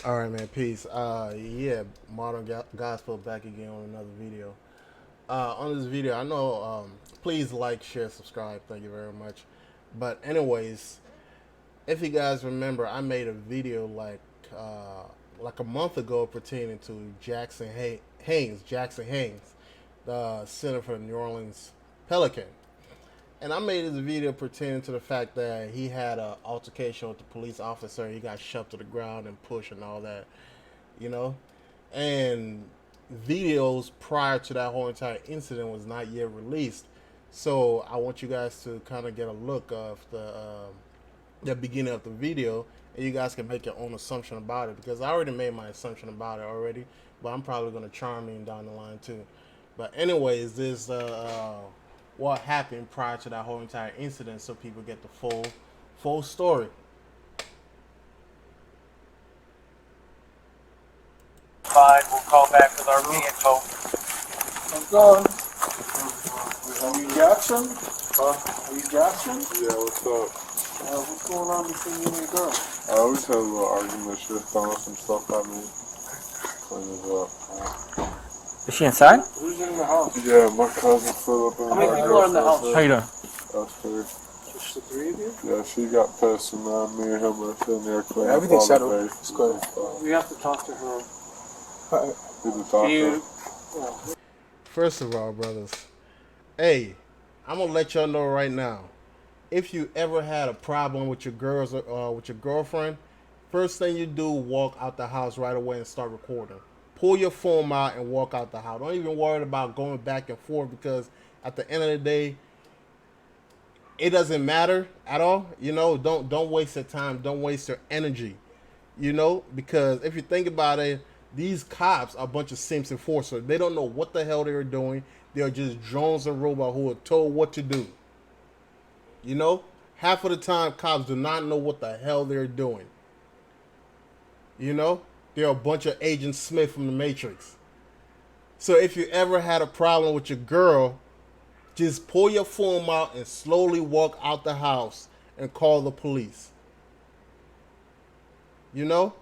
All right, man. Peace. Yeah, Gospel back again on another video. On this video, I know. Please like, share, subscribe. Thank you very much. But anyways, if you guys remember, I made a video like a month ago pertaining to Jaxson Haynes, the center for the New Orleans Pelican. And I made this video pertaining to the fact that he had an altercation with the police officer. He got shoved to the ground and pushed and all that, you know. And videos prior to that whole entire incident was not yet released. So I want you guys to kind of get a look of the beginning of the video, and you guys can make your own assumption about it because I already made my assumption about it already. But I'm probably gonna charm him down the line too. But anyways, this what happened prior to that whole entire incident, so people get the full story. Fine, we'll call back with our vehicle. I'm going. Are you Jaxson? Are you Jaxson? Yeah, what's up? What's going on between you and your girl? I always have a little argument. She was throwing some stuff at me. Clean it up. Is she inside? Who's in the house? Yeah, my cousin Philip and How many people are in the house? How you doing? Us three. Just the three of you? Yeah, she got pissed and me and him were sitting there cleaning up Everything's all the settled. base. It's good. We have to talk to her. Need to talk to her. First of all, brothers, hey, I'm gonna let y'all know right now. If you ever had a problem with your girls with your girlfriend, first thing you do, walk out the house right away and start recording. Pull your phone out and walk out the house. Don't even worry about going back and forth because at the end of the day, it doesn't matter at all. You know, don't waste your time. Don't waste your energy. You know, because if you think about it, these cops are a bunch of simps enforcers. They don't know what the hell they're doing. They're just drones and robots who are told what to do. You know, half of the time, cops do not know what the hell they're doing. You know, they're a bunch of Agent Smith from the Matrix. So if you ever had a problem with your girl, just pull your phone out and slowly walk out the house and call the police. You know?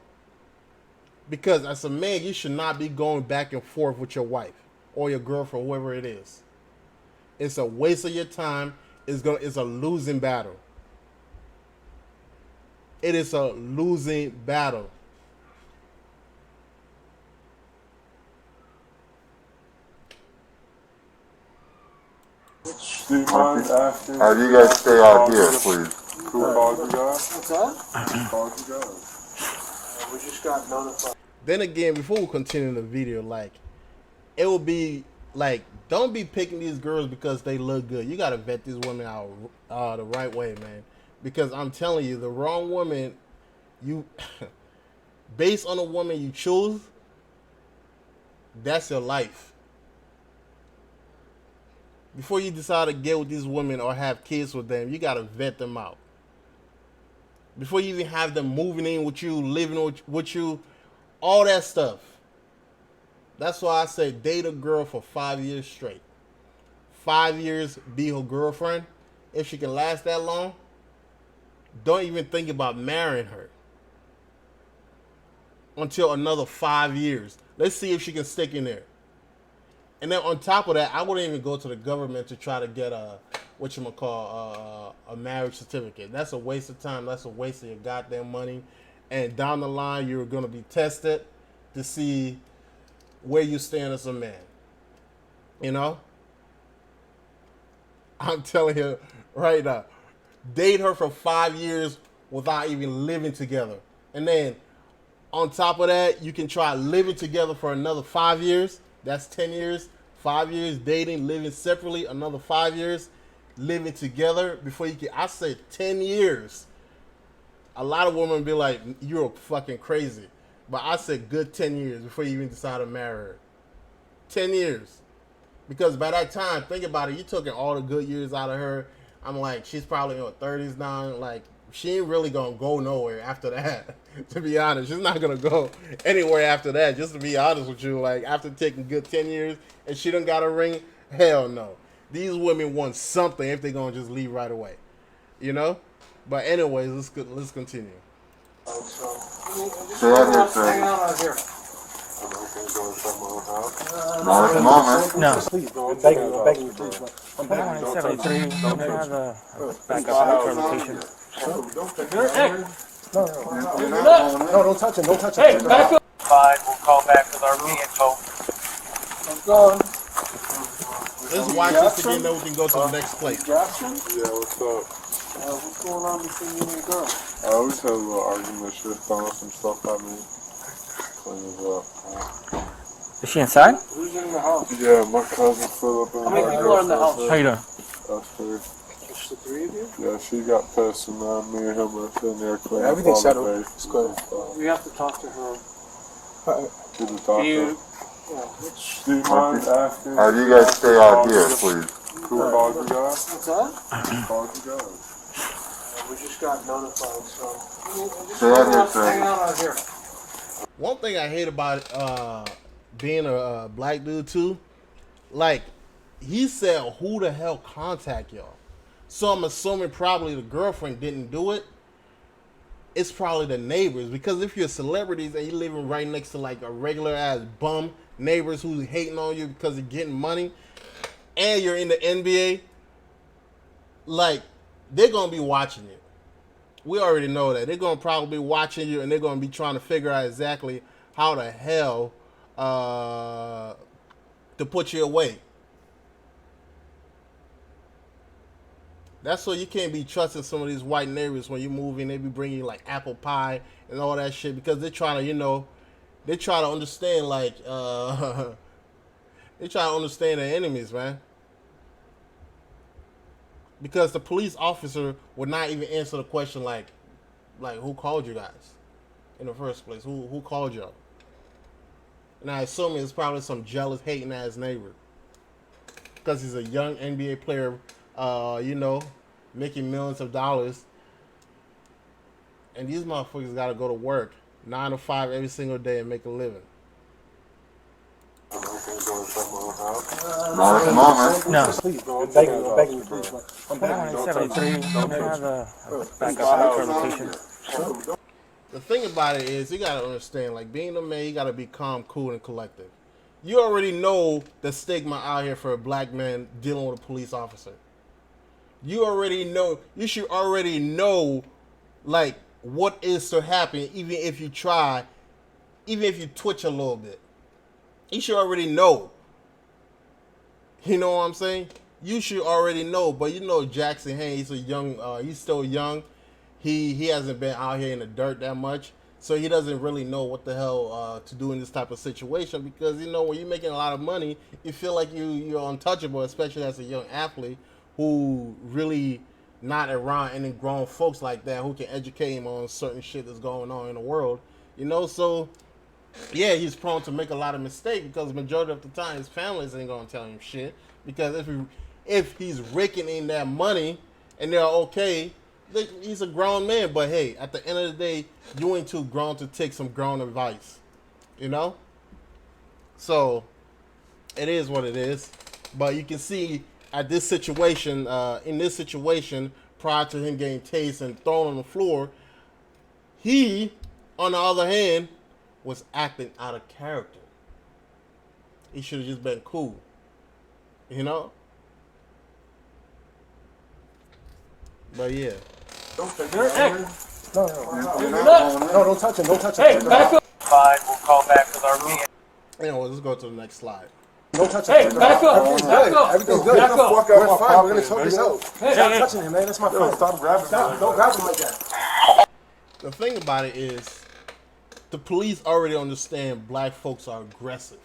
Because as a man, you should not be going back and forth with your wife or your girlfriend, whoever it is. It's a waste of your time. It's a losing battle. It is a losing battle. Do you mind asking? How do you guys stay out here, please? Who called you guys? What's that? Who called you guys? We just got notified. Then again, before we continue the video, like, it will be like, don't be picking these girls because they look good. You gotta vet these women out the right way, man. Because I'm telling you, the wrong woman, you based on the woman you choose, that's your life. Before you decide to get with these women or have kids with them, you gotta vet them out. Before you even have them moving in with you, living with you, all that stuff. That's why I say date a girl for 5 years straight. 5 years, be her girlfriend. If she can last that long, don't even think about marrying her until another 5 years. Let's see if she can stick in there. And then on top of that, I wouldn't even go to the government to try to get a marriage certificate. That's a waste of time. That's a waste of your goddamn money. And down the line, you're going to be tested to see where you stand as a man. You know? I'm telling you right now. Date her for 5 years without even living together. And then on top of that, you can try living together for another 5 years. That's 10 years. 5 years dating, living separately, another 5 years living together before you can. I say 10 years. A lot of women be like, you're fucking crazy. But I said good 10 years before you even decide to marry her. 10 years. Because by that time, think about it, you took all the good years out of her. I'm like, she's probably in her 30s now. Like, she ain't really going to go nowhere after that. To be honest, she's not going to go anywhere after that. Just to be honest with you, like, after taking good 10 years and she done got a ring, hell no. These women want something if they're going to just leave right away. You know? But anyways, let's continue. So Stay out here, sir. Hanging out here. I'm not gonna go inside my own house. Not at the moment. No. Please, No, I'm begging you, please. I'm begging Down you. at 73, we have a backup for location. Don't take it. No, don't touch him, don't touch him. Hey, back up! Fine, we'll call back with our info. I'm gone. Let's watch this again, then we can go to the next place. Jaxson? Yeah, what's up? What's going on between you and your girl? I always have a little argument. She was throwing some stuff at me. Clean it up. Is she inside? Who's in the house? Yeah, my cousin Philip and How many my people are in the house? How you doing? Us three. Just the three of you? Yeah, she got pissed and me and him are sitting there cleaning up Everything's all the settled. face It's good. and stuff. We have to talk to her. To the doctor. Yeah, which, Do you mind asking? You guys stay out here, please. Who called you guys? what's that? Who called you guys? We just got notified, so. Stay out here, sir. Hanging out here. One thing I hate about being a black dude too, like he said, who the hell contact y'all? So I'm assuming probably the girlfriend didn't do it. It's probably the neighbors, because if you're celebrities and you're living right next to like a regular ass bum neighbors who's hating on you because you're getting money, and you're in the NBA, like they're gonna be watching you. We already know that they're gonna probably be watching you, and they're gonna be trying to figure out exactly how the hell to put you away. That's why you can't be trusting some of these white neighbors when you move in. They be bringing you like apple pie and all that shit because they're trying to, they try to understand like they try to understand their enemies, man. Because the police officer would not even answer the question like who called you guys in the first place? Who called y'all? And I assume it's probably some jealous, hating ass neighbor. Because he's a young NBA player, making millions of dollars. And these motherfuckers gotta go to work 9 to 5 every single day and make a living. I'm not gonna go inside my own house. Not at the moment. No. Please, I'm begging you, please. I'm begging you. Down at 73, we have a backup for location. The thing about it is, you gotta understand, like being a man, you gotta be calm, cool, and collective. You already know the stigma out here for a black man dealing with a police officer. You already know. You should already know, like, what is to happen, even if you try, even if you twitch a little bit. You should already know. You know what I'm saying? You should already know. But you know, Jaxson, hey, he's he's still young. He hasn't been out here in the dirt that much, so he doesn't really know what the hell to do in this type of situation. Because when you're making a lot of money, you feel like you're untouchable, especially as a young athlete who really not around any grown folks like that who can educate him on certain shit that's going on in the world. So yeah, he's prone to make a lot of mistakes because the majority of the time his families ain't gonna tell him shit. Because if he's raking in that money and they're okay, he's a grown man. But hey, at the end of the day, you ain't too grown to take some grown advice. So it is what it is. But you can see at this situation, prior to him getting tased and thrown on the floor, he, on the other hand, was acting out of character. He should have just been cool. But yeah. Don't take it. No, don't touch him. Don't touch him. Hey, back up! Fine, we'll call back with our Let's go to the next slide. Don't touch him. Hey, back up! Everything's Back good. up! Everything's good. Back up! We're fine. We're gonna sort this out. Hey, Stop hey, touching him, man. That's my friend. Stop grabbing me. Stop. Don't grab him like that. The thing about it is, the police already understand black folks are aggressive.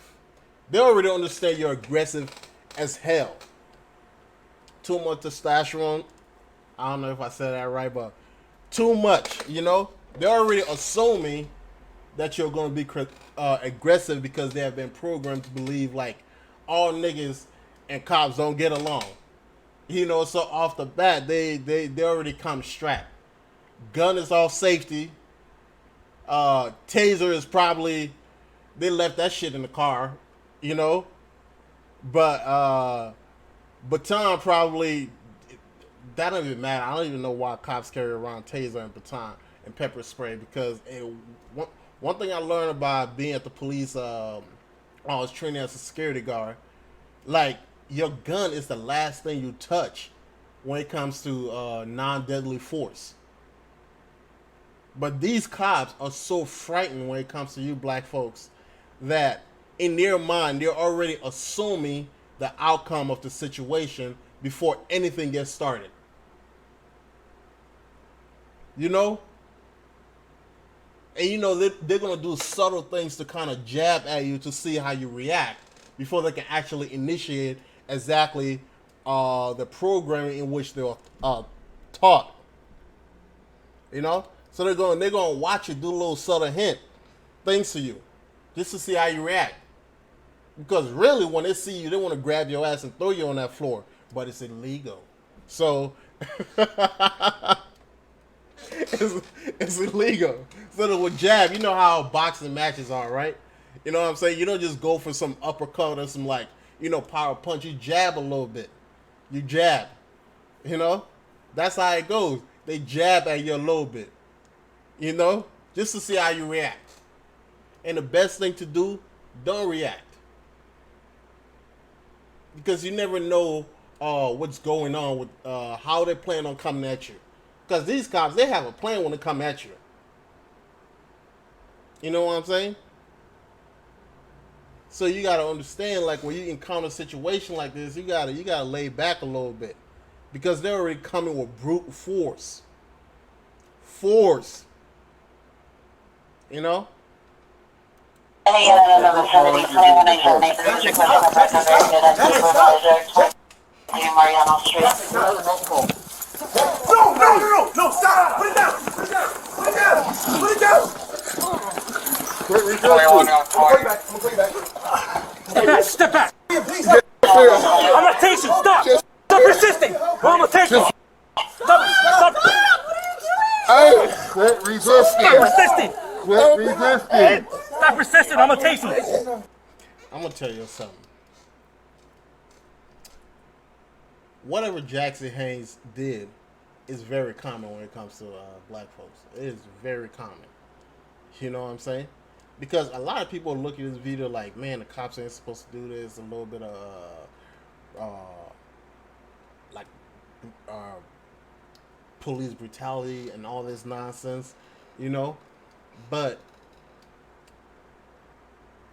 They already understand you're aggressive as hell. Too much testosterone. I don't know if I said that right, but too much, They're already assuming that you're going to be aggressive because they have been programmed to believe, like, all niggas and cops don't get along. So off the bat, they already come strapped. Gun is all safety. Taser is probably, they left that shit in the car, But baton probably, that don't even matter. I don't even know why cops carry around taser and baton. and pepper spray because one thing I learned about being at the police, I was training as a security guard. Like your gun is the last thing you touch when it comes to non-deadly force. But these cops are so frightened when it comes to you black folks that in their mind they're already assuming the outcome of the situation before anything gets started. You know? And you know they're going to do subtle things to kind of jab at you to see how you react before they can actually initiate exactly the programming in which they're taught. You know? So they're going to watch you do little subtle hint things to you just to see how you react. Because really, when they see you, they want to grab your ass and throw you on that floor. But it's illegal. So, it's illegal. So they will jab. You know how boxing matches are, right? You know what I'm saying? You don't just go for some uppercut or some, like, you know, power punch. You jab a little bit. You jab. You know? That's how it goes. They jab at you a little bit. You know? Just to see how you react. And the best thing to do, don't react. Because you never know what's going on with how they plan on coming at you. Because these cops, they have a plan when they come at you. You know what I'm saying? So you gotta understand, like when you encounter a situation like this, you gotta lay back a little bit. Because they're already coming with brute force. Force. You know? Mariano Street. No, stop! Put it down! Put it down! Put it down! Put it down! I'm gonna call you back. Step back! Step back! I'm gonna take you! Stop! Stop resisting! I'm gonna take you! Stop! Hey, quit resisting. Stop resisting! Quit resisting. Stop resisting! I'm gonna take you! I'm gonna tell you something. Whatever Jaxson Hayes did is very common when it comes to black folks. It is very common. You know what I'm saying? Because a lot of people look at this video like, man, the cops ain't supposed to do this. A little bit of police brutality and all this nonsense, you know. But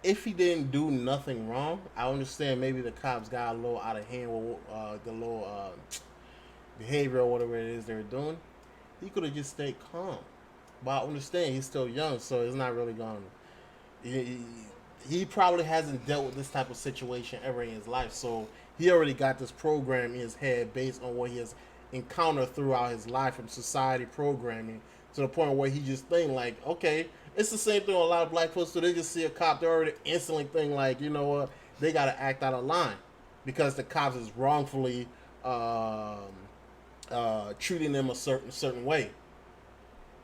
if he didn't do nothing wrong, I understand maybe the cops got a little out of hand with the little behavior or whatever it is they're doing. He could have just stayed calm. But I understand he's still young, so it's not really going to... He probably hasn't dealt with this type of situation ever in his life, so he already got this program in his head based on what he has encountered throughout his life from society programming, to the point where he just think like, okay, it's the same thing with a lot of black folks. So they just see a cop, they're already instantly think like, you know what, they got to act out of line because the cops is wrongfully treating them a certain way.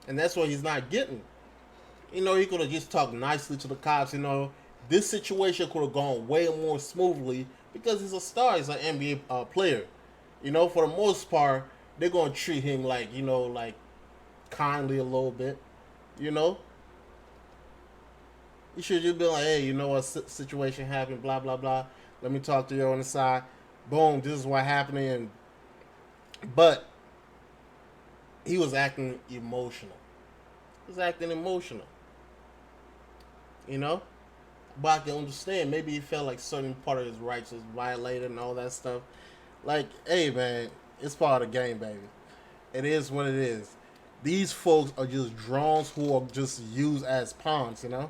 And that's what he's not getting. You know, he could have just talked nicely to the cops. You know, this situation could have gone way more smoothly because he's a star. He's an NBA player. You know, for the most part, they're going to treat him like, you know, like kindly a little bit. You know? You should just be like, hey, you know what, situation happened, blah, blah, blah. Let me talk to you on the side. Boom, this is what happened. But he was acting emotional. He was acting emotional. You know? But I can understand. Maybe he felt like certain part of his rights was violated and all that stuff. Like, hey, man, it's part of the game, baby. It is what it is. These folks are just drones who are just used as pawns, you know?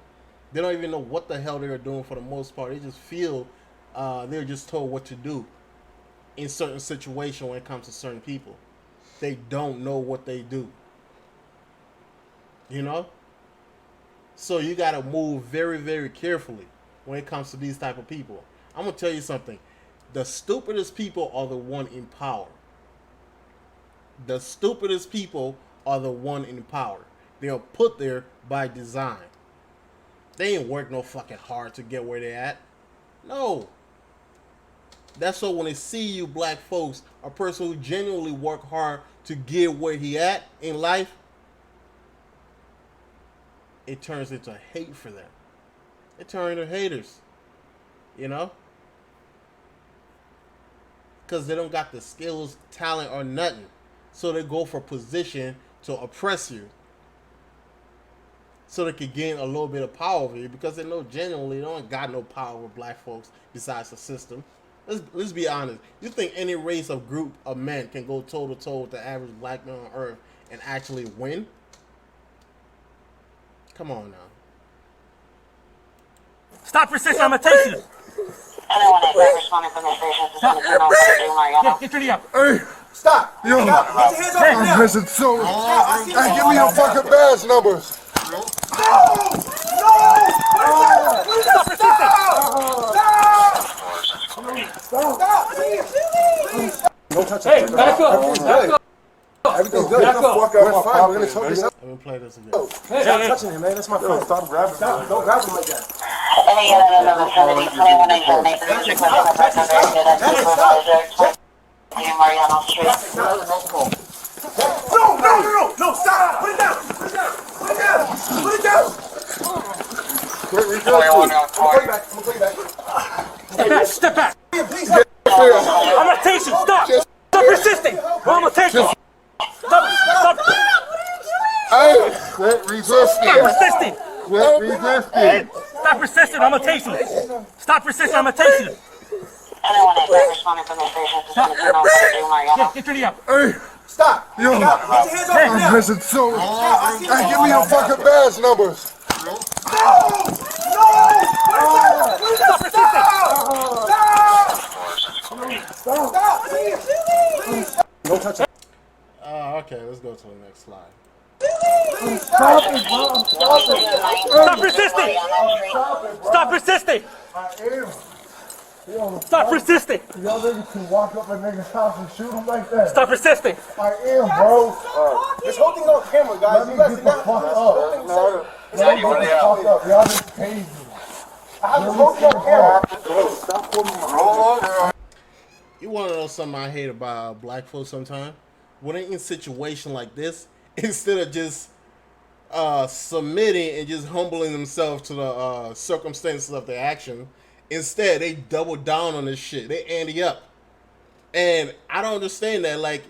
They don't even know what the hell they're doing for the most part. They just feel they're just told what to do in certain situations when it comes to certain people. They don't know what they do. You know? So you got to move very, very carefully when it comes to these type of people. I'm going to tell you something. The stupidest people are the one in power. The stupidest people are the one in power. They are put there by design. They ain't work no fucking hard to get where they at. No. That's why when they see you black folks, a person who genuinely work hard to get where he at in life, it turns into hate for them. It turns into haters. You know? Because they don't got the skills, talent, or nothing. So they go for position to oppress you. So they can gain a little bit of power over you. Because they know genuinely they don't got no power with black folks besides the system. Let's be honest. You think any race of group of men can go toe-to-toe with the average black man on earth and actually win? Come on now. Stop resisting, I'm gonna take you. Anyone who's ever responded from the station is going to know what they're doing, Mariano. Get your knee up. Hey, Stop. yo, Stop. Get your hands off me I'm now. missing so. Hey, give me your fucking badge numbers. No! Stop resisting! Stop! Don't touch Hey, back up. Back up. Everything's good. Back Get the up. fuck out of my pocket. We're gonna talk this out. Let me play this again. Hey, Stop touching him, man. That's my friend. Stop grabbing me. Don't grab him like that. Any unit in the vicinity, 2187, the district was in the person very good at the project. Mariano Street. No! Stop! Put it down! Put it down! Wait, I'm gonna call you back. Step back. Please. I'm gonna take you. Stop. Stop resisting. Or I'm gonna take you. Stop. hey, quit resisting. Stop resisting. Quit resisting. Stop resisting. I'm gonna take you. Stop resisting. I'm gonna take you. Anyone who's ever responded from the station is going to know what they're doing, Mariano. Get your knee up. Hey, Stop! yo, Get your hands off me I'm now! missing so. Hey, give me your fucking badge numbers. Stop resisting! Please! Don't touch it. Okay, let's go to the next slide. Stop resisting. Stop resisting. I am. Yo, Stop resisting. y'all niggas can walk up a nigga's house and shoot him like that. Stop resisting. I am, bro. This whole thing's on camera, guys. Let You me guys get see the that? fuck This up. whole thing's on. Y'all get the fuck up. Y'all just paid me. I have the whole thing on camera. You want to know something I hate about black folks sometimes? When they're in a situation like this, instead of just submitting and just humbling themselves to the circumstances of their action, instead they double down on this shit. They ante up. And I don't understand that. Like,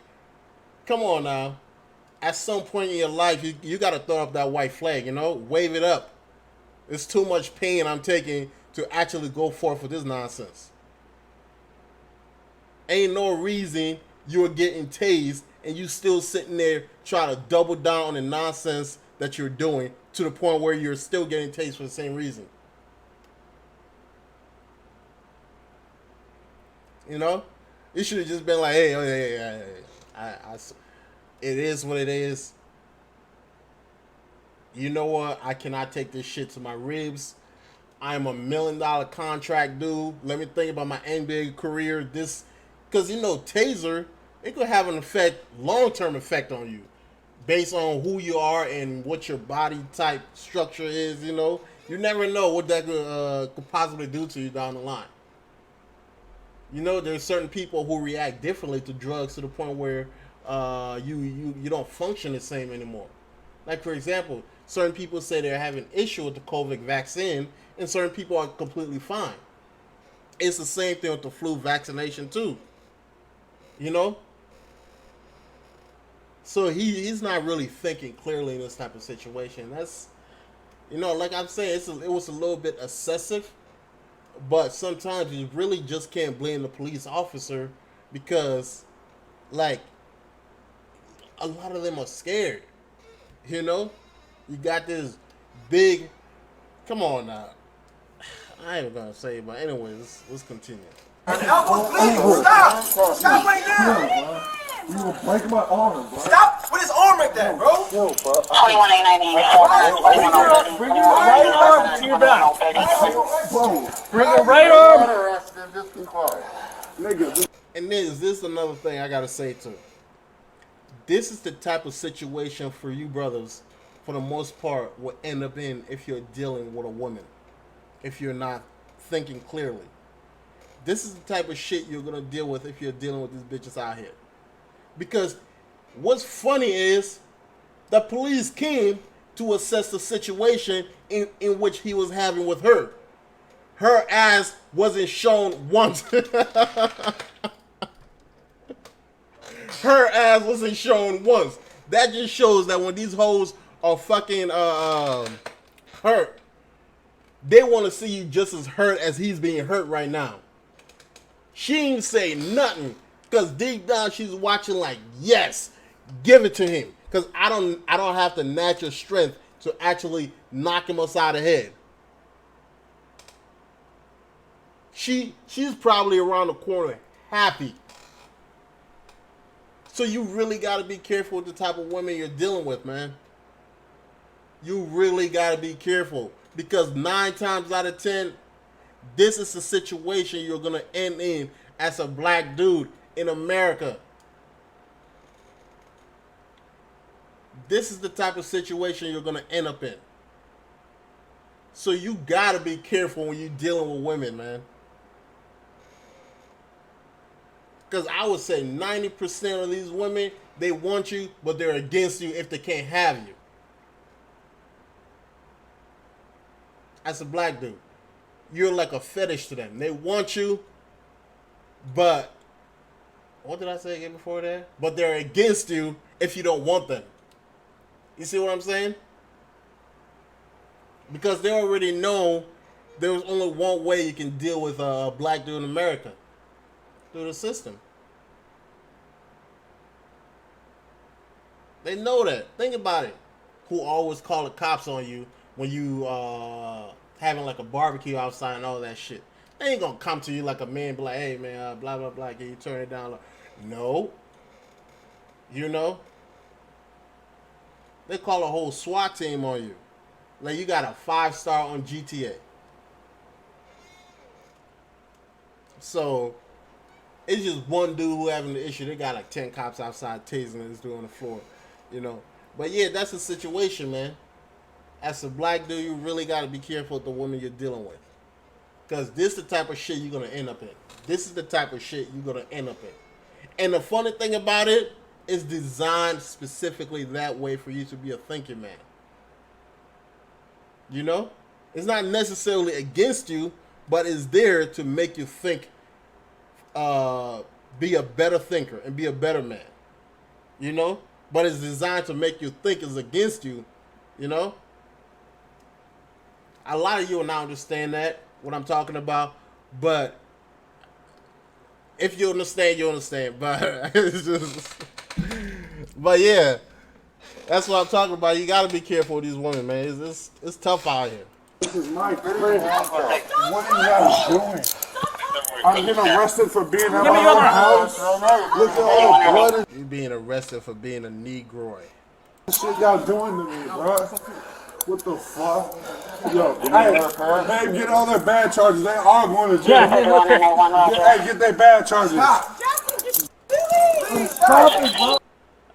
come on now. At some point in your life, you got to throw up that white flag, you know? Wave it up. It's too much pain I'm taking to actually go forth with this nonsense. Ain't no reason you're getting tased and you still sitting there trying to double down on the nonsense that you're doing to the point where you're still getting tased for the same reason. You know? It should have just been like, hey, it is what it is. You know what? I cannot take this shit to my ribs. I am $1 million contract dude. Let me think about my NBA career. This, because you know, taser, it could have an effect, long-term effect on you, based on who you are and what your body type structure is. You know, you never know what that could possibly do to you down the line. You know, there's certain people who react differently to drugs to the point where you don't function the same anymore. Like, for example, certain people say they're having issue with the COVID vaccine, and certain people are completely fine. It's the same thing with the flu vaccination too. You know? So he's not really thinking clearly in this type of situation. That's, you know, like I'm saying, it was a little bit excessive, but sometimes you really just can't blame the police officer because, like, a lot of them are scared. You know? You got this big, come on now. I ain't gonna say it, but anyways, let's continue. Elbows bleeding. Stop! Stop right now! You will break my arm, bro. Stop with his arm like that, bro! Yo, bro. 2189. Bring your right arm to your back. Bro. Bring your right arm. Just be quiet. Nigga. And then is this another thing I gotta say too? This is the type of situation for you brothers, for the most part, will end up in if you're dealing with a woman. If you're not thinking clearly. This is the type of shit you're gonna deal with if you're dealing with these bitches out here. Because what's funny is the police came to assess the situation in which he was having with her. Her ass wasn't shown once. Her ass wasn't shown once. That just shows that when these hoes are fucking hurt, they want to see you just as hurt as he's being hurt right now. She ain't say nothing because deep down she's watching like, yes, give it to him. Because I don't have the natural strength to actually knock him upside the head. She's probably around the corner happy. So you really got to be careful with the type of women you're dealing with, man. You really got to be careful. Because 9 times out of 10, this is the situation you're going to end in as a black dude in America. This is the type of situation you're going to end up in. So you got to be careful when you're dealing with women, man. Because I would say 90% of these women, they want you, but they're against you if they can't have you. As a black dude, you're like a fetish to them. They want you, but what did I say again before that? But they're against you if you don't want them. You see what I'm saying? Because they already know there's only one way you can deal with a black dude in America. Through the system. They know that. Think about it. Who always call the cops on you when you having like a barbecue outside and all that shit. They ain't gonna come to you like a man, be like, hey man, blah blah blah, can you turn it down? No. You know? They call a whole SWAT team on you. Like you got a 5-star on GTA. So it's just one dude who having the issue. They got like 10 cops outside tasing this dude on the floor, you know. But yeah, that's the situation, man. As a black dude, you really got to be careful with the women you're dealing with. Because this is the type of shit you're going to end up in. This is the type of shit you're going to end up in. And the funny thing about it, it's designed specifically that way for you to be a thinking man. You know? It's not necessarily against you, but it's there to make you think, be a better thinker and be a better man. You know? But it's designed to make you think it's against you. You know? A lot of you will not understand that, what I'm talking about. But if you understand, you understand. But it's just, but yeah, that's what I'm talking about. You got to be careful with these women, man. It's tough out here. This is my friend. What are you guys doing? I'm getting arrested for being at my own house. Look at all the blood. You being arrested for being a Negroid. What shit y'all doing to me, bro? What the fuck? Yo, hey, get all their bad charges. They are going to jail. Hey, get their bad charges.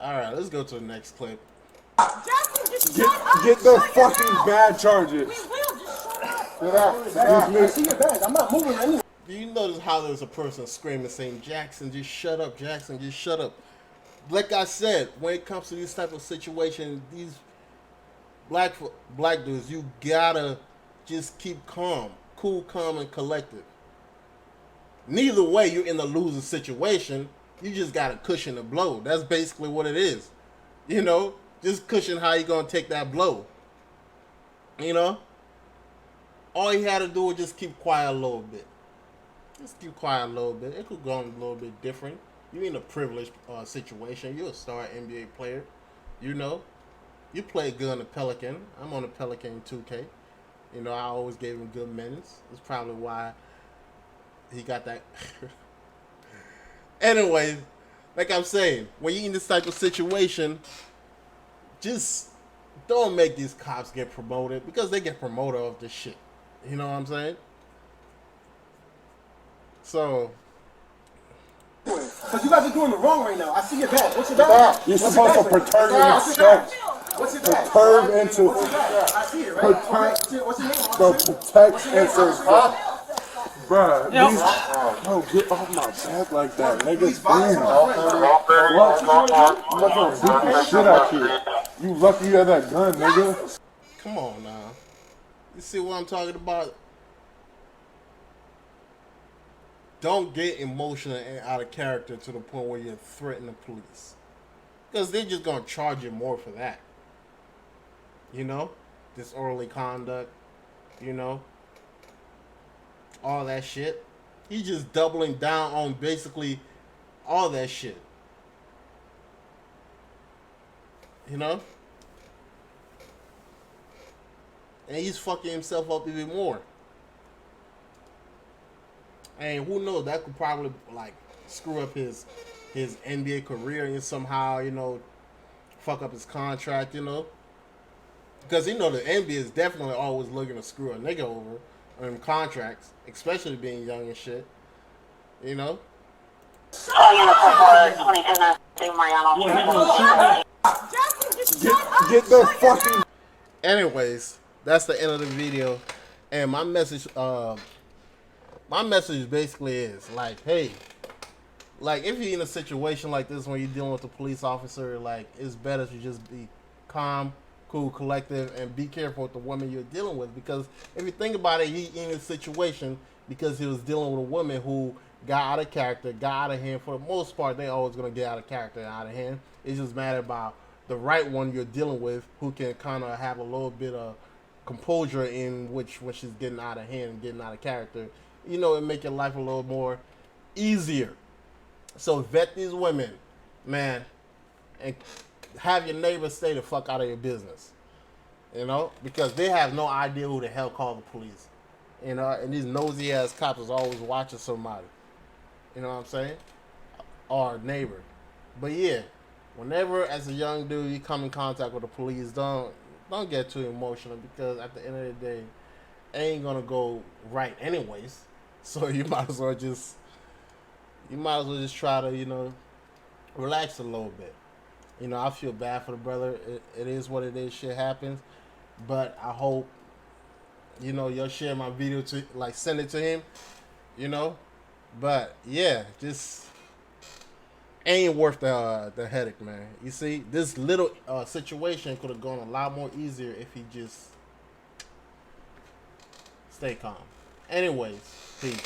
Alright, let's go to the next clip. Get their fucking bad charges. I see your badge. I'm not moving anyway. Do you notice how there's a person screaming saying, Jaxson, just shut up, Jaxson, just shut up. Like I said, when it comes to these type of situations, these black dudes, you gotta just keep calm, cool, calm, and collected. Neither way, you're in a losing situation. You just gotta cushion the blow. That's basically what it is. You know, just cushion how you gonna take that blow. You know, all you had to do was just keep quiet a little bit. Just keep quiet a little bit. It could go on a little bit different. You're in a privileged situation. You're a star NBA player. You know. You play good on the Pelican. I'm on the Pelican 2K. You know, I always gave him good minutes. That's probably why he got that. Anyway, like I'm saying, when you're in this type of situation, just don't make these cops get promoted because they get promoted off this shit. You know what I'm saying? So. Because you guys are doing it wrong right now. I see your badge. What's your badge? You're supposed to perturb yourself. What's your badge? Perturb into I see it, right? What's your name? protect and serve. Bruh, these, bro, get off my back like that. Niggas, damn. What? I'm not gonna beat the shit out you. You lucky you had that gun, nigga. Come on now. You see what I'm talking about? Don't get emotional and out of character to the point where you're threatening the police. Because they're just going to charge you more for that. You know? Disorderly conduct. You know? All that shit. He's just doubling down on basically all that shit. You know? And he's fucking himself up even more. And who knows, that could probably like screw up his NBA career and somehow, you know, fuck up his contract, you know. Because you know the NBA is definitely always looking to screw a nigga over on contracts, especially being young and shit. You know? Get the fucking... Anyways, that's the end of the video. And my message basically is like, hey, like if you're in a situation like this when you're dealing with a police officer, like it's better to just be calm, cool, collective, and be careful with the woman you're dealing with. Because if you think about it, he in a situation because he was dealing with a woman who got out of character, got out of hand. For the most part, they always gonna get out of character and out of hand. It's just matter about the right one you're dealing with who can kind of have a little bit of composure in which when she's getting out of hand and getting out of character, you know, it make your life a little more easier. So vet these women, man, and have your neighbors stay the fuck out of your business, you know, because they have no idea who the hell called the police, you know, and these nosy ass cops is always watching somebody, you know what I'm saying, or a neighbor. But yeah, whenever as a young dude you come in contact with the police, don't get too emotional, because at the end of the day, it ain't gonna go right anyways. So you might as well just try to, you know, relax a little bit. You know, I feel bad for the brother. It is what it is. Shit happens. But I hope, you know, you'll share my video to, like, send it to him, you know. But yeah, just ain't worth the headache, man. You see, this little situation could have gone a lot more easier if he just stay calm. Anyways, peace.